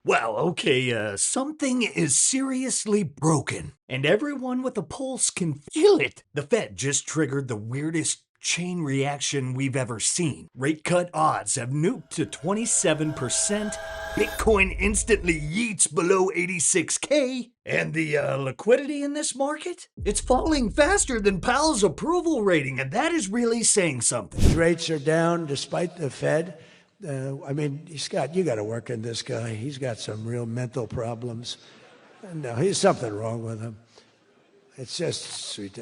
Well, okay, something is seriously broken, and everyone with a pulse can feel it. The Fed just triggered the weirdest chain reaction we've ever seen. Rate cut odds have nuked to 27%, Bitcoin instantly yeets below 86K, and the liquidity in this market? It's falling faster than Powell's approval rating, and that is really saying something. Rates are down despite the Fed. Scott, you got to work on this guy. He's got some real mental problems. No, he's something wrong with him. It's just sweet.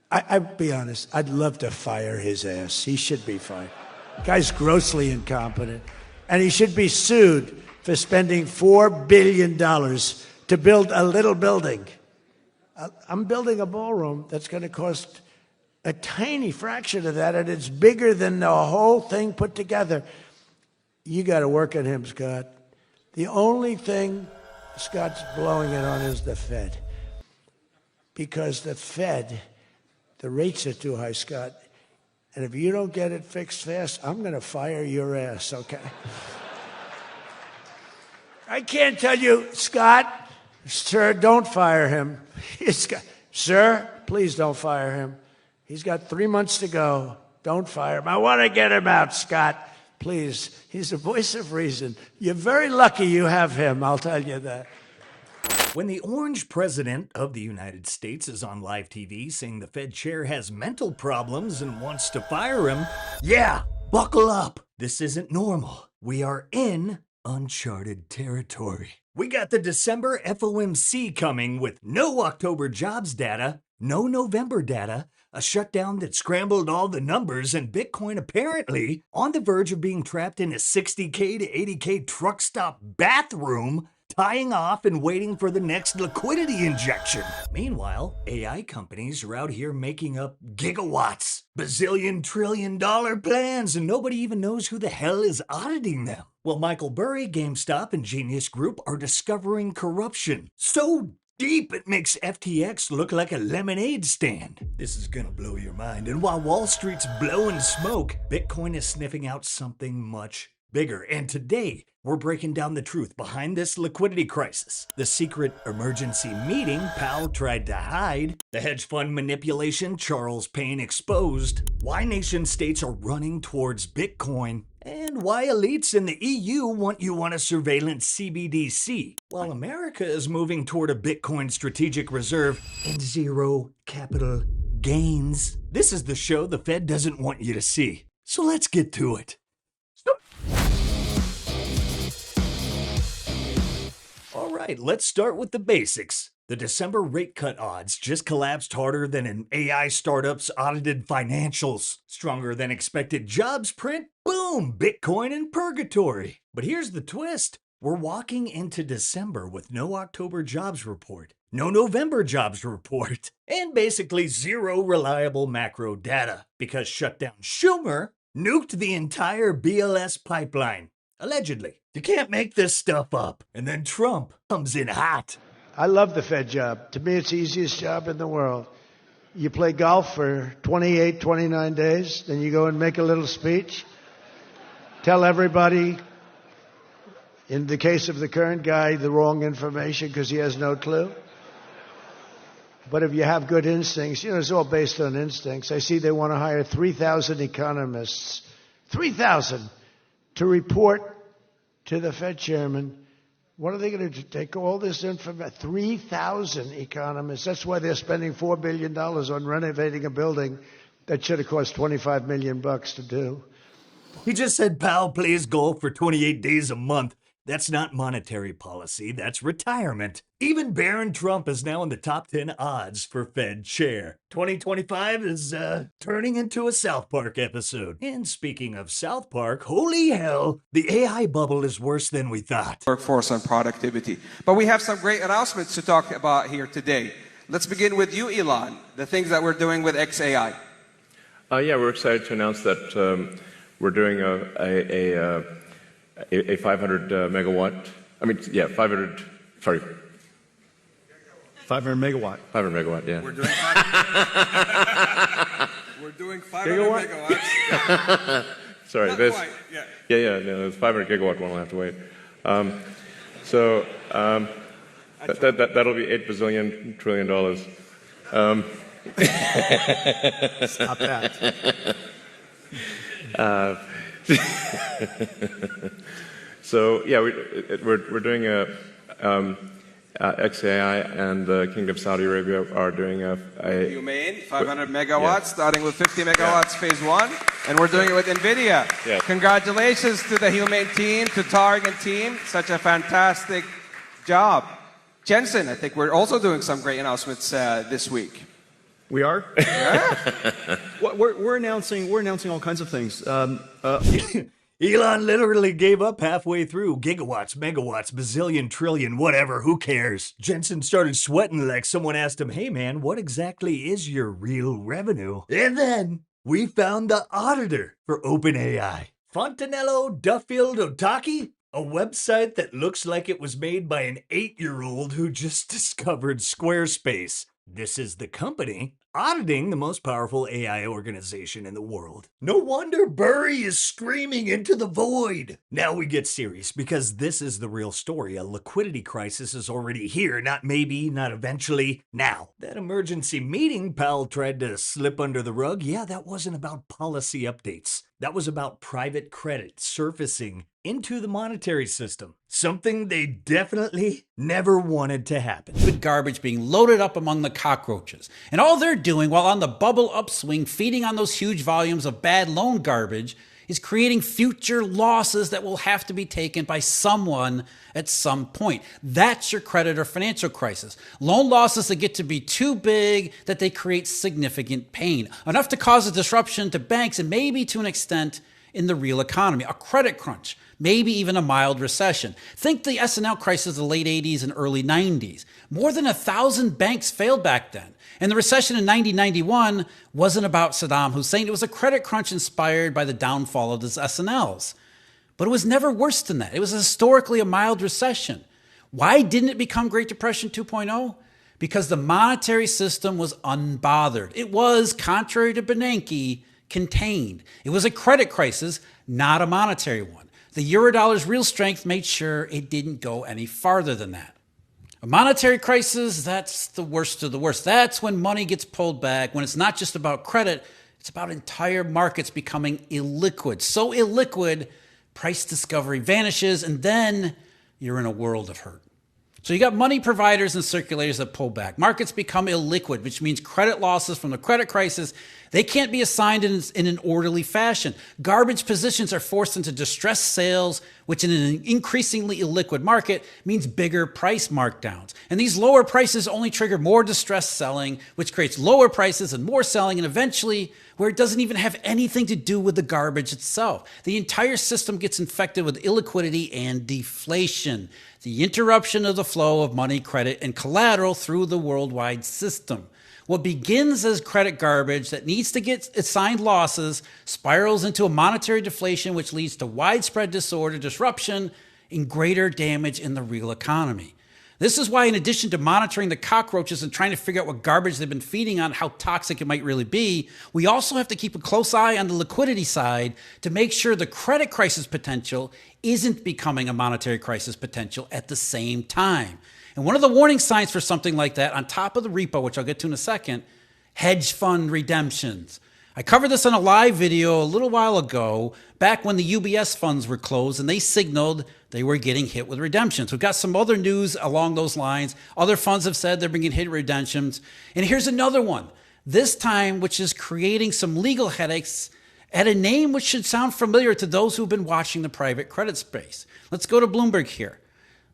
I'd be honest. I'd love to fire his ass. He should be fired. Guy's grossly incompetent, and he should be sued for spending $4 billion to build a little building. I'm building a ballroom that's going to cost a tiny fraction of that, and it's bigger than the whole thing put together. You got to work on him, Scott. The only thing Scott's blowing it on is the Fed. Because the Fed, the rates are too high, Scott. And if you don't get it fixed fast, I'm going to fire your ass, okay? I can't tell you, Scott, sir, don't fire him. Sir, please don't fire him. He's got 3 months to go. Don't fire him. I want to get him out, Scott. Please. He's the voice of reason. You're very lucky you have him, I'll tell you that. When the orange president of the United States is on live TV saying the Fed chair has mental problems and wants to fire him, yeah, buckle up. This isn't normal. We are in uncharted territory. We got the December FOMC coming with no October jobs data, no November data, a shutdown that scrambled all the numbers, and Bitcoin apparently on the verge of being trapped in a 60K to 80K truck stop bathroom, tying off and waiting for the next liquidity injection. Meanwhile, AI companies are out here making up gigawatts, bazillion trillion dollar plans, and nobody even knows who the hell is auditing them. Well, Michael Burry, GameStop, and Genius Group are discovering corruption so deep it makes FTX look like a lemonade stand. This is gonna blow your mind. And while Wall Street's blowing smoke, Bitcoin is sniffing out something much bigger. And today, we're breaking down the truth behind this liquidity crisis, the secret emergency meeting Powell tried to hide, the hedge fund manipulation Charles Payne exposed, why nation states are running towards Bitcoin, and why elites in the EU want you on a surveillance CBDC, while America is moving toward a Bitcoin strategic reserve and zero capital gains. This is the show the Fed doesn't want you to see. So let's get to it. All right, let's start with the basics. The December rate cut odds just collapsed harder than an AI startup's audited financials. Stronger than expected jobs print, boom, Bitcoin in purgatory. But here's the twist. We're walking into December with no October jobs report, no November jobs report, and basically zero reliable macro data because shutdown Schumer nuked the entire BLS pipeline. Allegedly. You can't make this stuff up. And then Trump comes in hot. I love the Fed job. To me, it's the easiest job in the world. You play golf for 28, 29 days, then you go and make a little speech. Tell everybody, in the case of the current guy, the wrong information because he has no clue. But if you have good instincts, it's all based on instincts. I see they want to hire 3,000 economists. 3,000 to report to the Fed chairman. What are they going to do? Take all this information? 3,000 economists. That's why they're spending $4 billion on renovating a building that should have cost $25 million to do. He just said Powell plays golf for 28 days a month. That's not monetary policy, that's retirement. Even Barron Trump is now in the top 10 odds for Fed chair. 2025 is turning into a South Park episode. And speaking of South Park, holy hell, the AI bubble is worse than we thought. Workforce and productivity. But we have some great announcements to talk about here today. Let's begin with you, Elon, the things that we're doing with XAI. Yeah, we're excited to announce that we're doing a 500 megawatt. 500 megawatt. 500 megawatt, yeah. We're doing 500, we're doing 500 megawatts. Sorry, Not this. quite, yeah. No, it's 500 gigawatt one. We'll have to wait. So that'll be $8 bazillion trillion. Stop that. So yeah, we're doing a XAI and the Kingdom of Saudi Arabia are doing a Humane, 500 megawatts, starting with 50 megawatts phase one, and we're doing it with NVIDIA. Yeah. Congratulations to the Humane team, to Targ and team. Such a fantastic job. Jensen, I think we're also doing some great announcements this week. We are? Yeah. we're announcing all kinds of things. Elon literally gave up halfway through. Gigawatts, megawatts, bazillion, trillion, whatever, who cares? Jensen started sweating like someone asked him, hey man, what exactly is your real revenue? And then we found the auditor for OpenAI. Fontanello Duffield Otaki? A website that looks like it was made by an 8-year-old who just discovered Squarespace. This is the company auditing the most powerful AI organization in the world. No wonder Burry is screaming into the void. Now we get serious because this is the real story. A liquidity crisis is already here. Not maybe, not eventually, now. That emergency meeting Powell tried to slip under the rug, yeah, that wasn't about policy updates. That was about private credit surfacing into the monetary system. Something they definitely never wanted to happen. Good garbage being loaded up among the cockroaches. And all they're doing while on the bubble upswing, feeding on those huge volumes of bad loan garbage, is creating future losses that will have to be taken by someone at some point. That's your credit or financial crisis. Loan losses that get to be too big that they create significant pain, enough to cause a disruption to banks and maybe to an extent in the real economy, a credit crunch, maybe even a mild recession. Think the S&L crisis of the late 80s and early 90s. More than 1,000 banks failed back then. And the recession in 1991 wasn't about Saddam Hussein. It was a credit crunch inspired by the downfall of the S&Ls. But it was never worse than that. It was historically a mild recession. Why didn't it become Great Depression 2.0? Because the monetary system was unbothered. It was, contrary to Bernanke, contained. It was a credit crisis, not a monetary one. The Eurodollar's real strength made sure it didn't go any farther than that. A monetary crisis, that's the worst of the worst. That's when money gets pulled back, when it's not just about credit, it's about entire markets becoming illiquid. So illiquid, price discovery vanishes, and then you're in a world of hurt. So you got money providers and circulators that pull back. Markets become illiquid, which means credit losses from the credit crisis, they can't be assigned in an orderly fashion. Garbage positions are forced into distressed sales, which in an increasingly illiquid market means bigger price markdowns. And these lower prices only trigger more distressed selling, which creates lower prices and more selling, and eventually where it doesn't even have anything to do with the garbage itself. The entire system gets infected with illiquidity and deflation, the interruption of the flow of money, credit, and collateral through the worldwide system. What begins as credit garbage that needs to get assigned losses spirals into a monetary deflation, which leads to widespread disorder, disruption, and greater damage in the real economy. This is why, in addition to monitoring the cockroaches and trying to figure out what garbage they've been feeding on, how toxic it might really be, we also have to keep a close eye on the liquidity side to make sure the credit crisis potential isn't becoming a monetary crisis potential at the same time. And one of the warning signs for something like that, on top of the repo, which I'll get to in a second, hedge fund redemptions. I covered this on a live video a little while ago, back when the UBS funds were closed and they signaled they were getting hit with redemptions. We've got some other news along those lines. Other funds have said they're being hit with redemptions. And here's another one, this time which is creating some legal headaches at a name which should sound familiar to those who've been watching the private credit space. Let's go to Bloomberg here.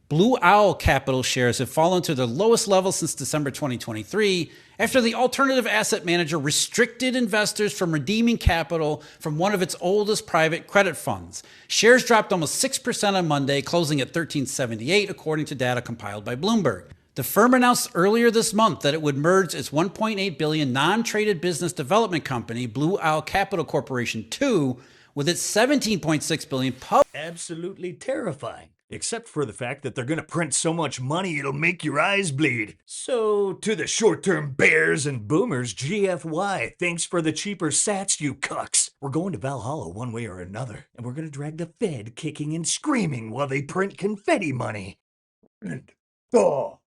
Blue Owl Capital shares have fallen to their lowest level since December 2023 after the alternative asset manager restricted investors from redeeming capital from one of its oldest private credit funds. Shares dropped almost 6% on Monday, closing at $13.78, according to data compiled by Bloomberg. The firm announced earlier this month that it would merge its $1.8 billion non-traded business development company, Blue Owl Capital Corporation 2, with its $17.6 billion Absolutely terrifying. Except for the fact that they're gonna print so much money it'll make your eyes bleed. So, to the short-term bears and boomers, GFY, thanks for the cheaper sats, you cucks. We're going to Valhalla one way or another, and we're gonna drag the Fed kicking and screaming while they print confetti money. Well,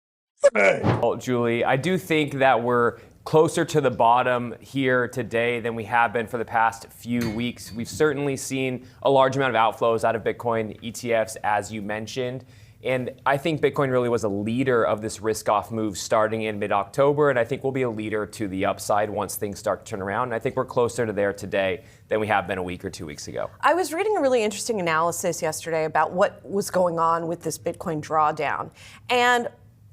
Julie, I do think that we're closer to the bottom here today than we have been for the past few weeks. We've certainly seen a large amount of outflows out of Bitcoin ETFs, as you mentioned. And I think Bitcoin really was a leader of this risk-off move starting in mid-October, and I think we'll be a leader to the upside once things start to turn around. And I think we're closer to there today than we have been a week or 2 weeks ago. I was reading a really interesting analysis yesterday about what was going on with this Bitcoin drawdown. And,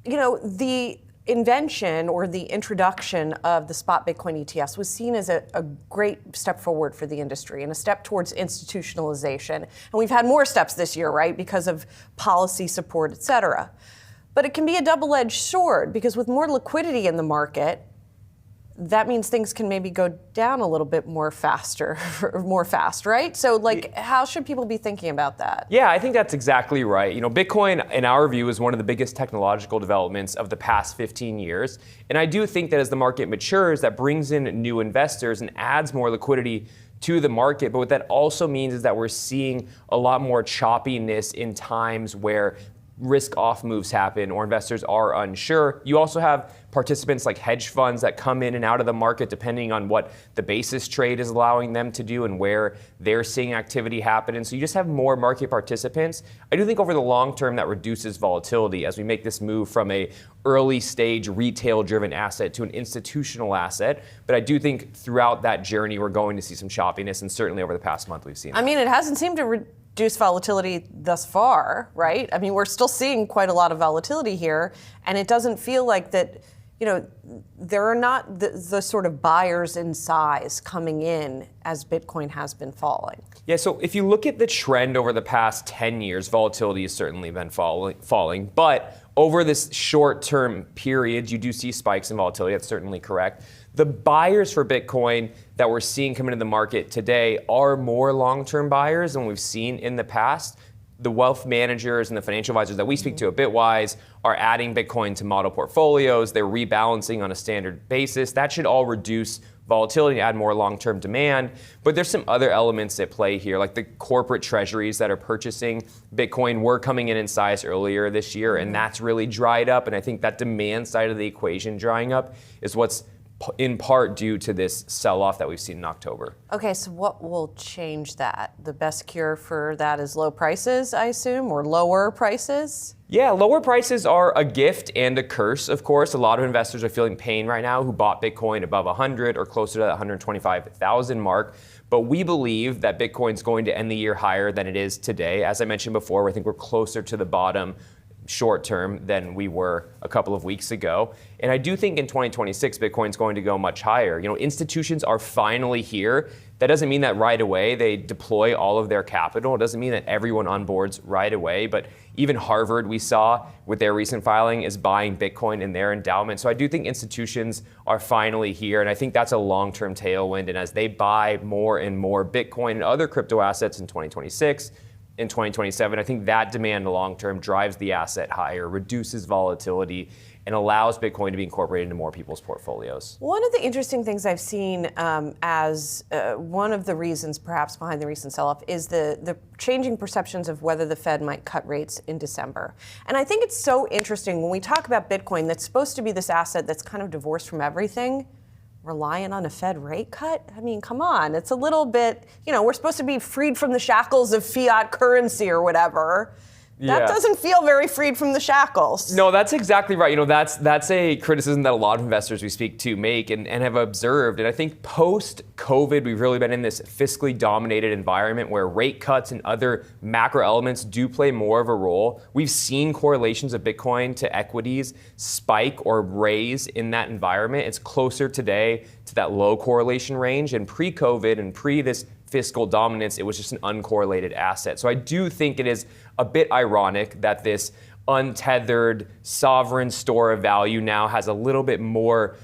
you know, the invention or the introduction of the spot Bitcoin ETFs was seen as a great step forward for the industry and a step towards institutionalization. And we've had more steps this year, right, because of policy support, et cetera. But it can be a double-edged sword because with more liquidity in the market, that means things can maybe go down a little bit more fast, right? So, like, how should people be thinking about that? Yeah, I think that's exactly right. You know, Bitcoin, in our view, is one of the biggest technological developments of the past 15 years. And I do think that as the market matures, that brings in new investors and adds more liquidity to the market. But what that also means is that we're seeing a lot more choppiness in times where risk-off moves happen or investors are unsure. You also have participants like hedge funds that come in and out of the market depending on what the basis trade is allowing them to do and where they're seeing activity happen. And so you just have more market participants. I do think over the long term that reduces volatility as we make this move from a early stage retail-driven asset to an institutional asset. But I do think throughout that journey we're going to see some choppiness, and certainly over the past month we've seen I mean, it hasn't seemed to reduce volatility thus far, right? I mean, we're still seeing quite a lot of volatility here, and it doesn't feel like that, you know, there are not the sort of buyers in size coming in as Bitcoin has been falling. Yeah, so if you look at the trend over the past 10 years, volatility has certainly been falling, but over this short-term period, you do see spikes in volatility. That's certainly correct. The buyers for Bitcoin that we're seeing come into the market today are more long-term buyers than we've seen in the past. The wealth managers and the financial advisors that we speak to at Bitwise are adding Bitcoin to model portfolios. They're rebalancing on a standard basis. That should all reduce volatility and add more long-term demand. But there's some other elements at play here, like the corporate treasuries that are purchasing Bitcoin were coming in size earlier this year, and that's really dried up. And I think that demand side of the equation drying up is what's in part due to this sell-off that we've seen in October. Okay, so what will change that? The best cure for that is low prices, I assume, or lower prices? Yeah, lower prices are a gift and a curse, of course. A lot of investors are feeling pain right now who bought Bitcoin above 100 or closer to that 125,000 mark. But we believe that Bitcoin's going to end the year higher than it is today. As I mentioned before, I think we're closer to the bottom short term than we were a couple of weeks ago. And I do think in 2026, Bitcoin's going to go much higher. You know, institutions are finally here. That doesn't mean that right away they deploy all of their capital. It doesn't mean that everyone onboards right away. But even Harvard, we saw with their recent filing, is buying Bitcoin in their endowment. So I do think institutions are finally here. And I think that's a long-term tailwind. And as they buy more and more Bitcoin and other crypto assets in 2026, in 2027, I think that demand long-term drives the asset higher, reduces volatility, and allows Bitcoin to be incorporated into more people's portfolios. One of the interesting things I've seen as one of the reasons perhaps behind the recent sell-off is the changing perceptions of whether the Fed might cut rates in December. And I think it's so interesting when we talk about Bitcoin that's supposed to be this asset that's kind of divorced from everything, reliant on a Fed rate cut? I mean, come on. It's a little bit, you know, we're supposed to be freed from the shackles of fiat currency or whatever. That doesn't feel very freed from the shackles. No, that's exactly right. You know, that's a criticism that a lot of investors we speak to make and have observed. And I think post-COVID, we've really been in this fiscally dominated environment where rate cuts and other macro elements do play more of a role. We've seen correlations of Bitcoin to equities spike or raise in that environment. It's closer today to that low correlation range. And pre-COVID and this fiscal dominance, it was just an uncorrelated asset. So I do think it is a bit ironic that this untethered sovereign store of value now has a little bit more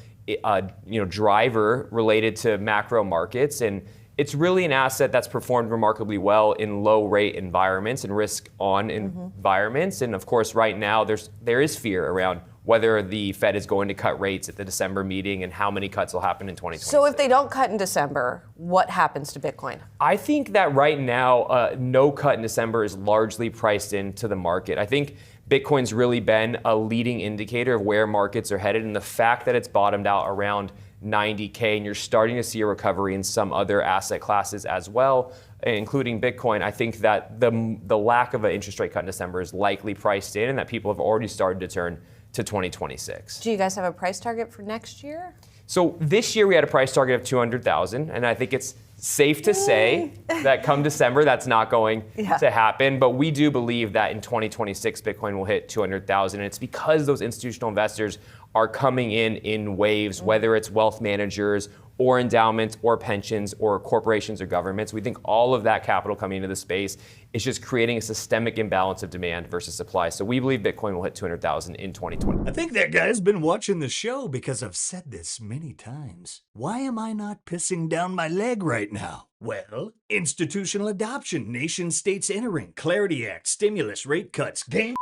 driver related to macro markets. And it's really an asset that's performed remarkably well in low rate environments and risk on environments. And of course, right now there is fear around whether the Fed is going to cut rates at the December meeting and how many cuts will happen in 2026. So if they don't cut in December, what happens to Bitcoin? I think that right now, no cut in December is largely priced into the market. I think Bitcoin's really been a leading indicator of where markets are headed, and the fact that it's bottomed out around 90K and you're starting to see a recovery in some other asset classes as well, including Bitcoin, I think that the lack of an interest rate cut in December is likely priced in, and that people have already started to turn to 2026. Do you guys have a price target for next year? So this year we had a price target of 200,000, and I think it's safe to say that come December that's not going to happen. But we do believe that in 2026 Bitcoin will hit 200,000, and it's because those institutional investors are coming in waves, whether it's wealth managers or endowments or pensions or corporations or governments. We think all of that capital coming into the space is just creating a systemic imbalance of demand versus supply. So we believe Bitcoin will hit 200,000 in 2020. I think that guy's been watching the show because I've said this many times. Why am I not pissing down my leg right now? Well, institutional adoption, nation states entering, Clarity Act, stimulus, rate cuts, game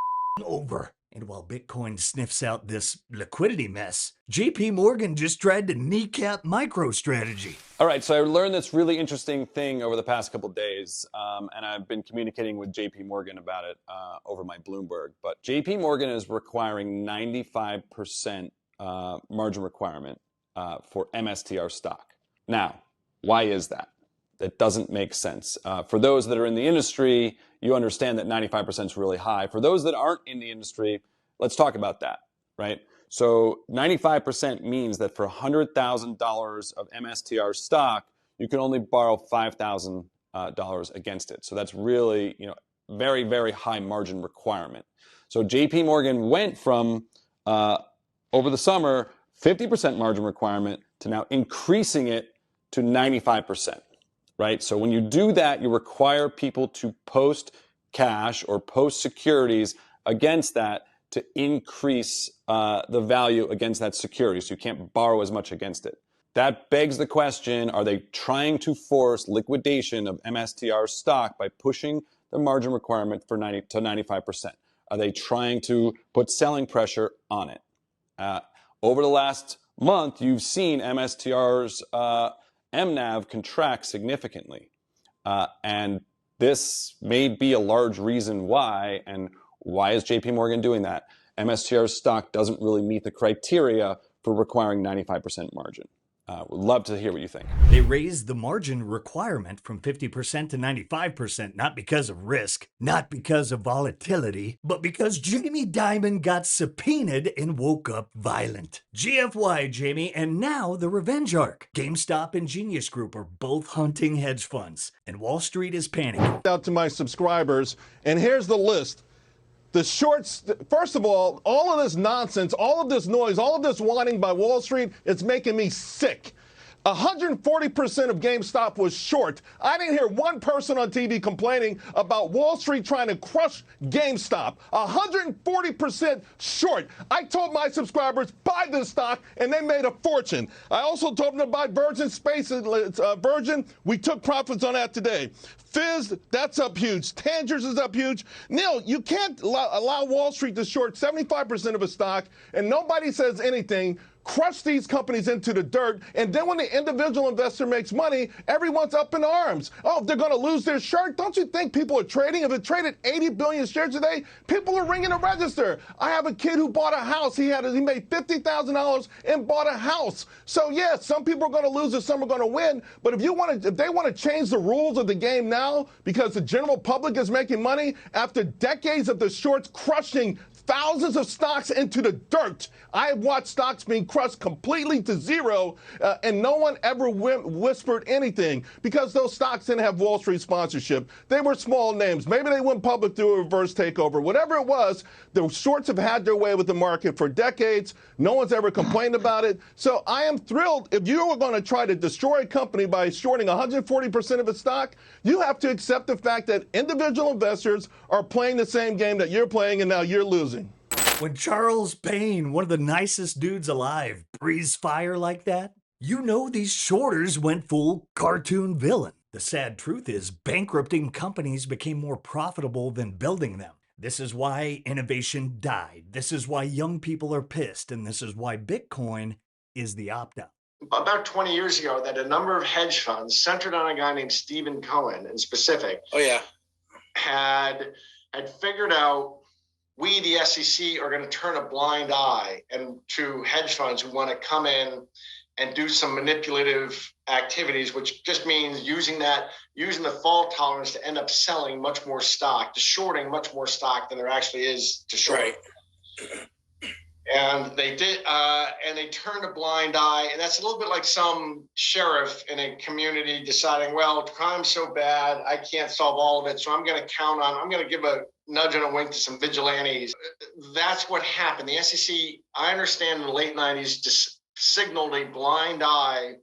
over. And while Bitcoin sniffs out this liquidity mess, JP Morgan just tried to kneecap MicroStrategy. All right, so I learned this really interesting thing over the past couple of days, and I've been communicating with JP Morgan about it over my Bloomberg. But JP Morgan is requiring 95% margin requirement for MSTR stock. Now, why is that? That doesn't make sense. For those that are in the industry, you understand that 95% is really high. For those that aren't in the industry, let's talk about that, right? So 95% means that for $100,000 of MSTR stock, you can only borrow $5,000 against it. So that's really, very, very high margin requirement. So JP Morgan went from, over the summer, 50% margin requirement to now increasing it to 95%. Right? So when you do that, you require people to post cash or post securities against that to increase the value against that security. So you can't borrow as much against it. That begs the question, are they trying to force liquidation of MSTR stock by pushing the margin requirement for 90 to 95%? Are they trying to put selling pressure on it? Over the last month, you've seen MSTR's MNAV contract significantly. And this may be a large reason why. And why is JP Morgan doing that? MSTR's stock doesn't really meet the criteria for requiring 95% margin. Would love to hear what you think. They raised the margin requirement from 50% to 95%, not because of risk, not because of volatility, but because Jamie Dimon got subpoenaed and woke up violent. GFY, Jamie, and now the revenge arc. GameStop and Genius Group are both hunting hedge funds, and Wall Street is panicking. Out to my subscribers, and here's the list. The shorts, first of all of this nonsense, all of this noise, all of this whining by Wall Street, it's making me sick. 140% of GameStop was short. I didn't hear one person on TV complaining about Wall Street trying to crush GameStop. 140% short. I told my subscribers, buy this stock, and they made a fortune. I also told them to buy Virgin Space, Virgin. We took profits on that today. Fizz, that's up huge. Tangers is up huge. Neil, you can't allow Wall Street to short 75% of a stock, and nobody says anything. Crush these companies into the dirt, and then when the individual investor makes money, everyone's up in arms. Oh, they're going to lose their shirt. Don't you think people are trading? If it traded 80 billion shares today, people are ringing the register. I have a kid who bought a house. He made $50,000 and bought a house. So yes, some people are going to lose and some are going to win. But if they want to change the rules of the game now because the general public is making money after decades of the shorts crushing thousands of stocks into the dirt. I have watched stocks being crushed completely to zero, and no one ever whispered anything because those stocks didn't have Wall Street sponsorship. They were small names. Maybe they went public through a reverse takeover. Whatever it was, the shorts have had their way with the market for decades. No one's ever complained about it. So I am thrilled. If you are going to try to destroy a company by shorting 140% of its stock, you have to accept the fact that individual investors are playing the same game that you're playing, and now you're losing. When Charles Payne, one of the nicest dudes alive, breathes fire like that, you know these shorters went full cartoon villain. The sad truth is bankrupting companies became more profitable than building them. This is why innovation died. This is why young people are pissed. And this is why Bitcoin is the opt-out. About 20 years ago, that a number of hedge funds centered on a guy named Stephen Cohen in specific had figured out we, the SEC, are going to turn a blind eye and to hedge funds who want to come in and do some manipulative activities, which just means using the fault tolerance to end up selling much more stock, to shorting much more stock than there actually is to short. Right. And they did, and they turned a blind eye, and that's a little bit like some sheriff in a community deciding, well, crime's so bad, I can't solve all of it, so I'm going to give a nudge and a wink to some vigilantes. That's what happened. The SEC, I understand, in the late 90s, just signaled a blind eye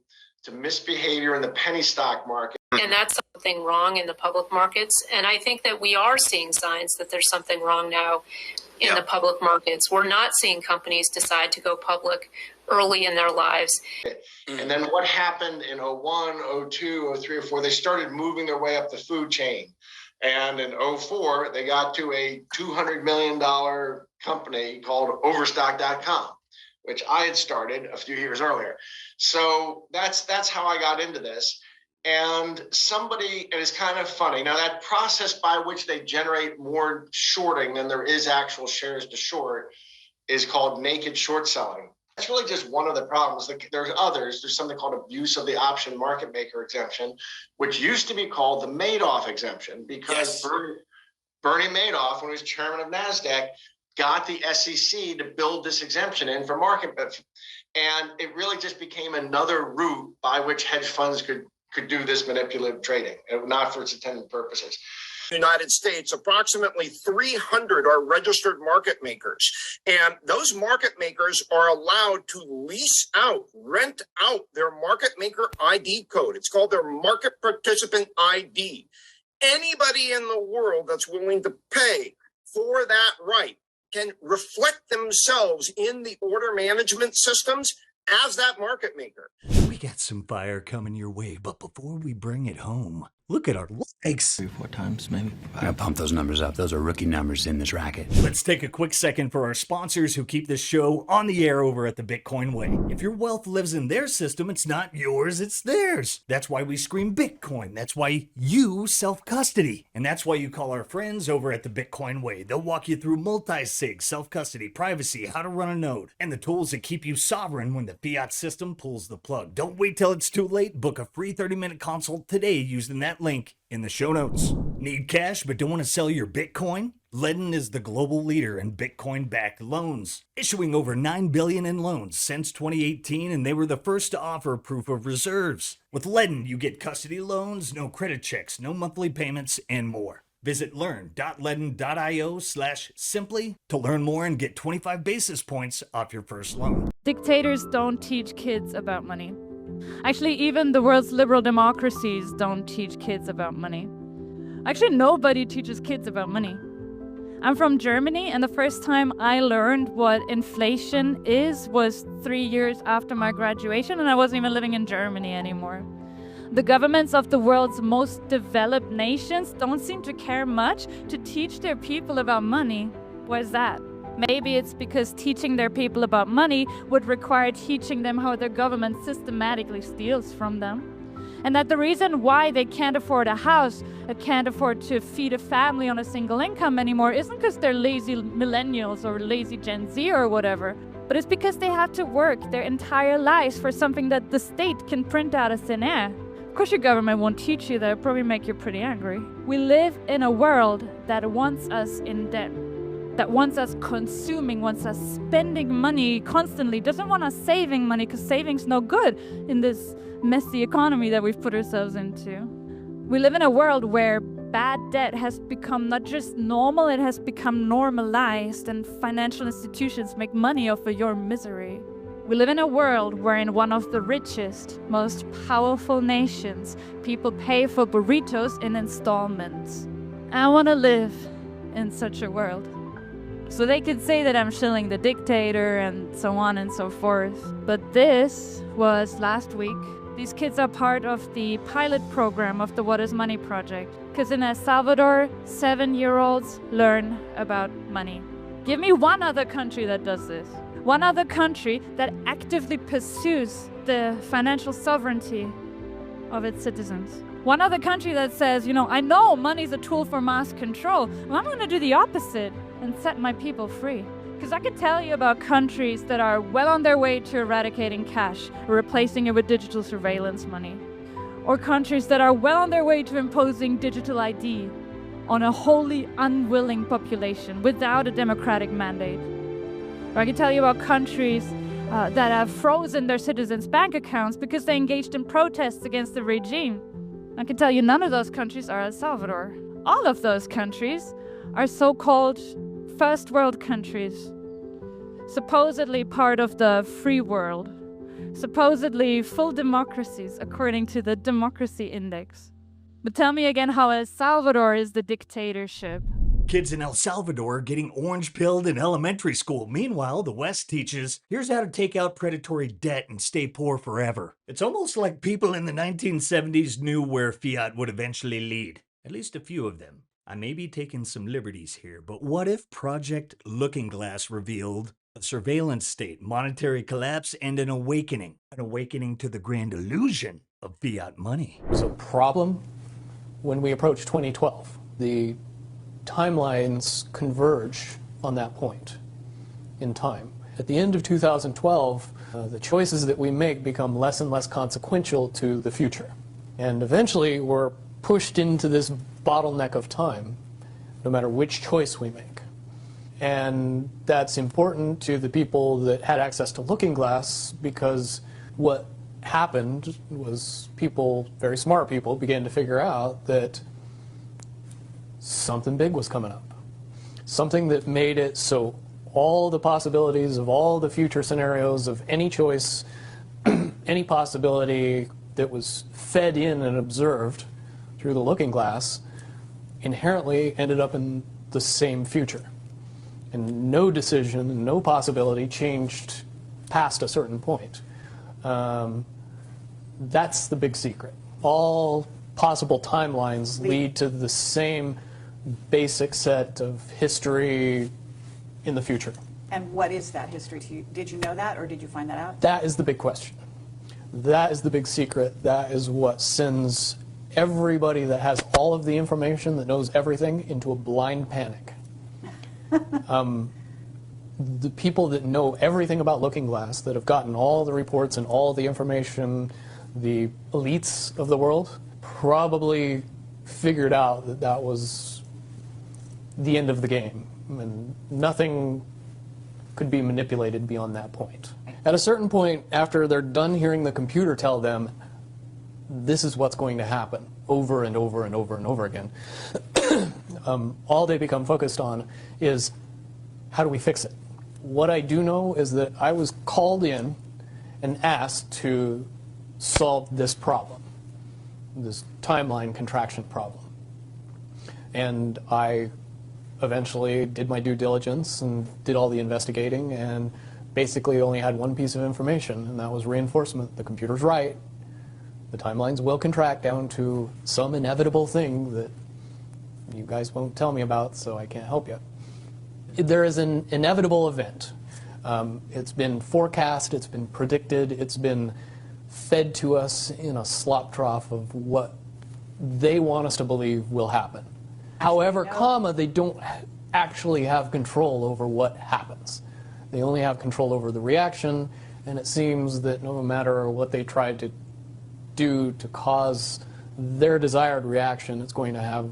to misbehavior in the penny stock market. And that's something wrong in the public markets. And I think that we are seeing signs that there's something wrong now in the public markets. We're not seeing companies decide to go public early in their lives. And then what happened in 01, 02, 03, 04, they started moving their way up the food chain. And in 04, they got to a $200 million company called Overstock.com, which I had started a few years earlier. So that's how I got into this. And it is kind of funny. Now, that process by which they generate more shorting than there is actual shares to short is called naked short selling. That's really just one of the problems. There's others. There's something called abuse of the option market maker exemption, which used to be called the Madoff exemption, because Bernie Madoff, when he was chairman of NASDAQ, got the SEC to build this exemption in for market. And it really just became another route by which hedge funds could do this manipulative trading, and not for its intended purposes. United States, approximately 300 are registered market makers. And those market makers are allowed to lease out, rent out their market maker ID code. It's called their market participant ID. Anybody in the world that's willing to pay for that right can reflect themselves in the order management systems as that market maker. We got some fire coming your way, but before we bring it home, look at our likes. 3 or 4 times, maybe. I'm gonna pump those numbers up. Those are rookie numbers in this racket. Let's take a quick second for our sponsors who keep this show on the air over at the Bitcoin Way. If your wealth lives in their system, it's not yours, it's theirs. That's why we scream Bitcoin. That's why you self-custody. And that's why you call our friends over at the Bitcoin Way. They'll walk you through multi-sig, self-custody, privacy, how to run a node, and the tools that keep you sovereign when the fiat system pulls the plug. Don't wait till it's too late. Book a free 30-minute consult today using that link in the show notes. Need cash but don't want to sell your Bitcoin? Ledn is the global leader in Bitcoin-backed loans, issuing over $9 billion in loans since 2018, and they were the first to offer proof of reserves. With Ledn, you get custody loans, no credit checks, no monthly payments, and more. Visit learn.ledn.io/simply to learn more and get 25 basis points off your first loan. Dictators don't teach kids about money. Actually, even the world's liberal democracies don't teach kids about money. Actually, nobody teaches kids about money. I'm from Germany, and the first time I learned what inflation is was 3 years after my graduation, and I wasn't even living in Germany anymore. The governments of the world's most developed nations don't seem to care much to teach their people about money. Why is that? Maybe it's because teaching their people about money would require teaching them how their government systematically steals from them. And that the reason why they can't afford a house, or can't afford to feed a family on a single income anymore isn't because they're lazy millennials or lazy Gen Z or whatever, but it's because they have to work their entire lives for something that the state can print out of thin air. Of course your government won't teach you that. It'll probably make you pretty angry. We live in a world that wants us in debt, that wants us consuming, wants us spending money constantly, doesn't want us saving money because saving's no good in this messy economy that we've put ourselves into. We live in a world where bad debt has become not just normal, it has become normalized, and financial institutions make money off of your misery. We live in a world where in one of the richest, most powerful nations, people pay for burritos in installments. I want to live in such a world. So they could say that I'm shilling the dictator and so on and so forth. But this was last week. These kids are part of the pilot program of the What is Money project. Because in El Salvador, 7-year-olds learn about money. Give me one other country that does this. One other country that actively pursues the financial sovereignty of its citizens. One other country that says, I know money's a tool for mass control. Well, I'm going to do the opposite. and set my people free. Because I could tell you about countries that are well on their way to eradicating cash, or replacing it with digital surveillance money. Or countries that are well on their way to imposing digital ID on a wholly unwilling population without a democratic mandate. Or I could tell you about countries that have frozen their citizens' bank accounts because they engaged in protests against the regime. I can tell you none of those countries are El Salvador. All of those countries are so-called first world countries, supposedly part of the free world, supposedly full democracies according to the Democracy Index. But tell me again how El Salvador is the dictatorship. Kids in El Salvador are getting orange-pilled in elementary school. Meanwhile, the West teaches, here's how to take out predatory debt and stay poor forever. It's almost like people in the 1970s knew where fiat would eventually lead. At least a few of them. I may be taking some liberties here, but what if Project Looking Glass revealed a surveillance state, monetary collapse, and an awakening? An awakening to the grand illusion of fiat money. It was a problem when we approached 2012. The timelines converge on that point in time. At the end of 2012, the choices that we make become less and less consequential to the future. And eventually we're pushed into this bottleneck of time, no matter which choice we make. And that's important to the people that had access to Looking Glass, because what happened was people, very smart people, began to figure out that something big was coming up. Something that made it so all the possibilities of all the future scenarios of any choice, any possibility that was fed in and observed through the Looking Glass inherently ended up in the same future. And no decision, no possibility changed past a certain point. That's the big secret. All possible timelines lead to the same basic set of history in the future. And what is that history to you? Did you know that, or did you find that out? That is the big question. That is the big secret. That is what sends everybody that has all of the information, that knows everything, into a blind panic. The people that know everything about Looking Glass, that have gotten all the reports and all the information, the elites of the world, probably figured out that that was the end of the game, and nothing could be manipulated beyond that point. At a certain point, after they're done hearing the computer tell them this is what's going to happen over and over and over and over again, all they become focused on is, how do we fix it? What I do know is that I was called in and asked to solve this problem, this timeline contraction problem. And I eventually did my due diligence and did all the investigating, and basically only had one piece of information, and that was reinforcement. The computer's right. The timelines will contract down to some inevitable thing that you guys won't tell me about, so I can't help you. There is an inevitable event. It's been forecast, it's been predicted, it's been fed to us in a slop trough of what they want us to believe will happen. However, they don't actually have control over what happens. They only have control over the reaction, and it seems that no matter what they try to do to cause their desired reaction, it's going to have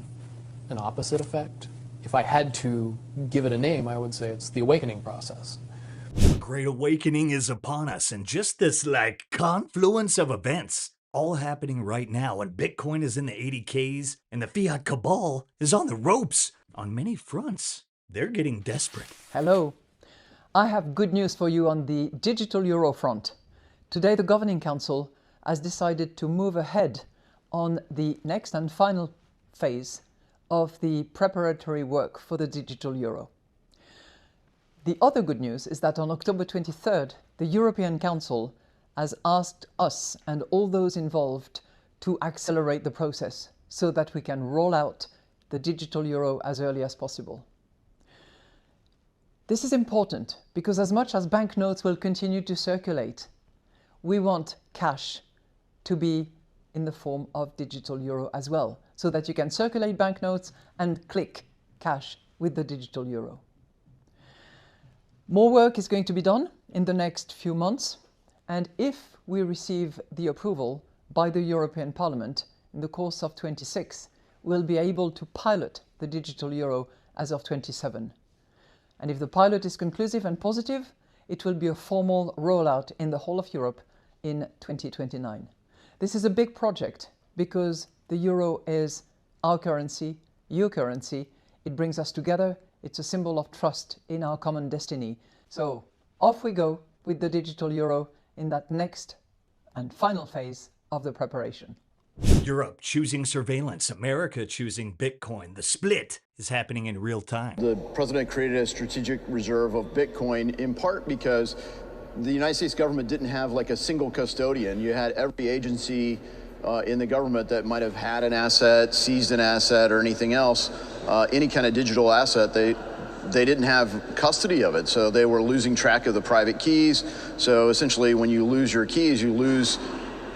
an opposite effect. If I had to give it a name, I would say it's the awakening process. The Great Awakening is upon us, and just this, confluence of events, all happening right now, and Bitcoin is in the 80Ks, and the fiat cabal is on the ropes on many fronts. They're getting desperate. Hello. I have good news for you on the digital euro front. Today, the Governing Council has decided to move ahead on the next and final phase of the preparatory work for the digital euro. The other good news is that on October 23rd, the European Council has asked us and all those involved to accelerate the process so that we can roll out the digital euro as early as possible. This is important because as much as banknotes will continue to circulate, we want cash to be in the form of digital euro as well, so that you can circulate banknotes and click cash with the digital euro. More work is going to be done in the next few months, and if we receive the approval by the European Parliament in the course of 26, we'll be able to pilot the digital euro as of 27. And if the pilot is conclusive and positive, it will be a formal rollout in the whole of Europe in 2029. This is a big project because the euro is our currency, your currency. It brings us together. It's a symbol of trust in our common destiny. So off we go with the digital euro in that next and final phase of the preparation. Europe choosing surveillance, America choosing Bitcoin. The split is happening in real time. The president created a strategic reserve of Bitcoin in part because the United States government didn't have like a single custodian. You had every agency in the government that might have had an asset, seized an asset, or anything else, any kind of digital asset, they didn't have custody of it. So they were losing track of the private keys. So essentially when you lose your keys, you lose,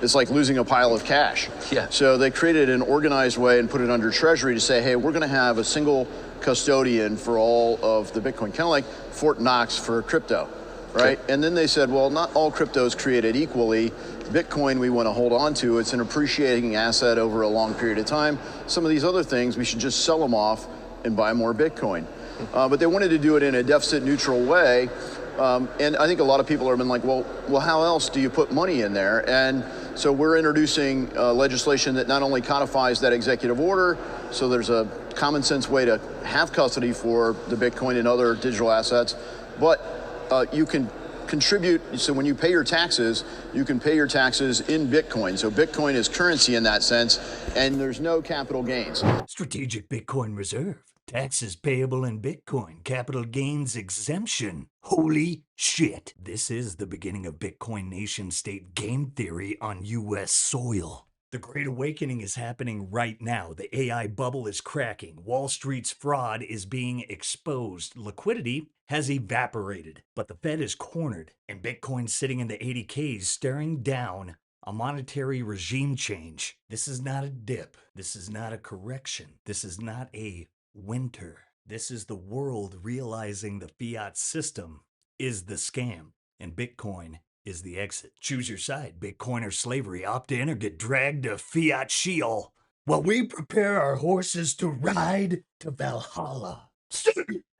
it's like losing a pile of cash. Yeah. So they created an organized way and put it under Treasury to say, hey, we're going to have a single custodian for all of the Bitcoin, kind of like Fort Knox for crypto, right? Okay. And then they said, well, not all crypto is created equally. Bitcoin we want to hold on to. It's an appreciating asset over a long period of time. Some of these other things, we should just sell them off and buy more Bitcoin. But they wanted to do it in a deficit neutral way. And I think a lot of people have been like, well, how else do you put money in there? And so we're introducing legislation that not only codifies that executive order, so there's a common sense way to have custody for the Bitcoin and other digital assets, but you can contribute. So when you pay your taxes, you can pay your taxes in Bitcoin. So Bitcoin is currency in that sense, and there's no capital gains. Strategic Bitcoin Reserve. Taxes payable in Bitcoin. Capital gains exemption. Holy shit. This is the beginning of Bitcoin nation state game theory on U.S. soil. The Great Awakening is happening right now. The AI bubble is cracking. Wall Street's fraud is being exposed. Liquidity has evaporated, but the Fed is cornered, and Bitcoin's sitting in the 80Ks staring down a monetary regime change. This is not a dip. This is not a correction. This is not a winter. This is the world realizing the fiat system is the scam, and Bitcoin is the exit. Choose your side, Bitcoin or slavery. Opt in or get dragged to fiat Sheol while we prepare our horses to ride to Valhalla.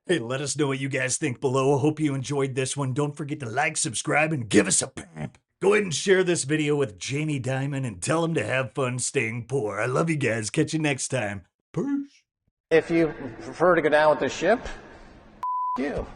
Hey, let us know what you guys think below. I hope you enjoyed this one. Don't forget to like, subscribe, and give us a pamp. Go ahead and share this video with Jamie Dimon and tell him to have fun staying poor. I love you guys. Catch you next time. Peace. If you prefer to go down with the ship, you.